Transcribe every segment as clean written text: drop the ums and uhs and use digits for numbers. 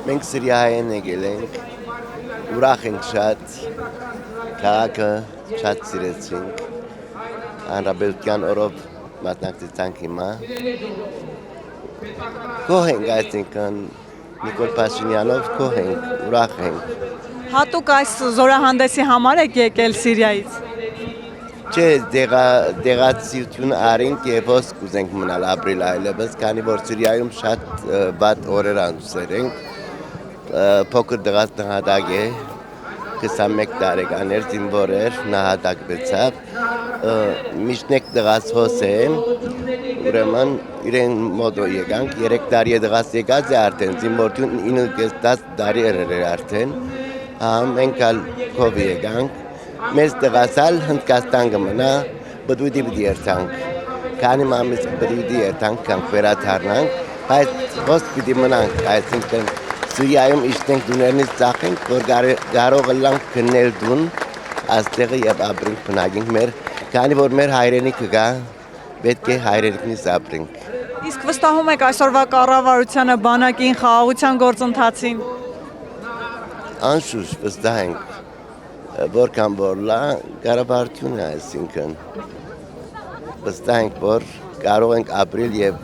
Մենք Սիրիայեն եկել ենք, ուրախ ենք շատ, քաղաքը շատ սիրեցինք, հանրապետության օրով մասնակցեցանք հիմա։ Գոհ ենք, այսինքն Նիկոլ Փաշինյանով գոհ ենք, ուրախ ենք։ Հատուկ այս զորահանդեսի համար եք եկել Սիրիայից։ Չէ, դեղացիություն արինք եւ ոս կուզենք մնալ ապրիլ այլևս, քանի որ Սիրիայում շատ բադ օրեր անցել ենք։ Փոքր դղած նահատակ է, 21 տարեկան էր, զինվոր էր, նահատակվեցավ։ Միշտ դղած հոս է, ուրեմն իրեն մոտո եկանք, 3 տարի է դղած եկած է արդեն, զինվորություն 9-10 տարի էր արդեն։ Մենք ալ քով եկանք, մեզ դղացալ Հնդկաստան կմնա, բդույդի պիտի երթանք, քանի մամից բդույդի երթանք, կանք վերադառնանք, բայց հոս պիտի մնանք, այսինքն Սիրիայում իշտենք դուներնից ծախենք, որ կարող ըլանք քննել դուն, աստեղը և ապրենք բնակենք մեր, քանի որ մեր հայրենիքը կա, պետք է հայրենիքնից ապրենք։ Իսկ վստահում եք այսօրվա կառավարությանը, բանակին, խաղաղության գործընթացին։ Անշուշտ վստահ ենք, որքան որ լա կառավարությունը, այսինքն վստահ ենք, որ կարող ենք ապրել և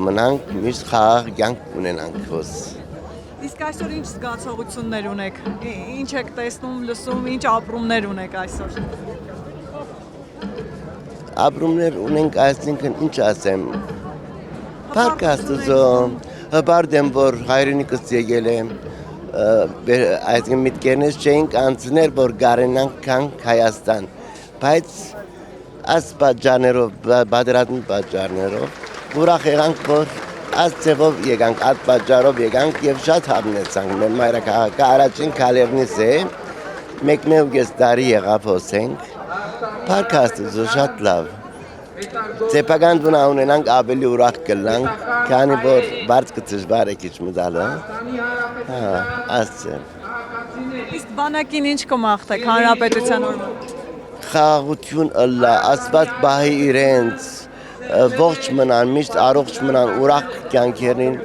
մնանք միշտ խաղաղ կյանք ունենանք հոս։ Իսկ այսօր ինչ զգացողություններ ունեք, ինչ եք տեսնում, լսում, ինչ ապրումներ ունեք այսօր։ Ապրումներ ունենք, այսինքն ինչ ասեմ, Փառք Աստծո, հպարտ եմ, որ հայրենիքս եկել եմ, այսինքն միտքերնից չէինք անցնել, որ գարենանք կանք Հայաստան, բայց այս պատճառներով, պատերազմի պատճառներով ուրախ եղանք, որ այս ձևով եկանք, այդ պատճառով եկանք և շատ հավնեցանք, մեր մայրաքաղաքը առաջին Քալևնից է, 1.5 տարի եղավ հոսենք, Փառք Աստծո, շատ լավ։ Սեփական տուն ունենանք ավելի ուրախ կլանք, քանի որ բարձ դժվար է քիչ մտալը։ Աստծո։ Իսկ բանակին ինչ կմաղթեք հանրապետության օրվան։ Խաղաղություն ըլլա, Աստված բահի իրենց, ողջ մնան, միշտ առողջ մնան, ուրախ կյանքերին,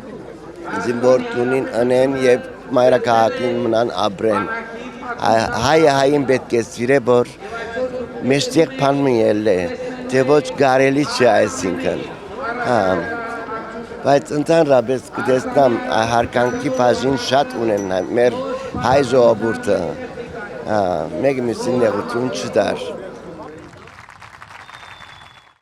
զինվորությունին ընեն և մայրաքաղաքին մնան ապրեն։ Հայը հային պետք է սիրե, որ մեջտեղ բան մի ելլե, թե ոչ գարելի չէ այսինքն։ Բայց ընդհանրապես կտեսնամ հարկանքի բաժին շատ ունեն մեր հայ ժողովուրդը, մեկ մյուսին նեղություն չտար։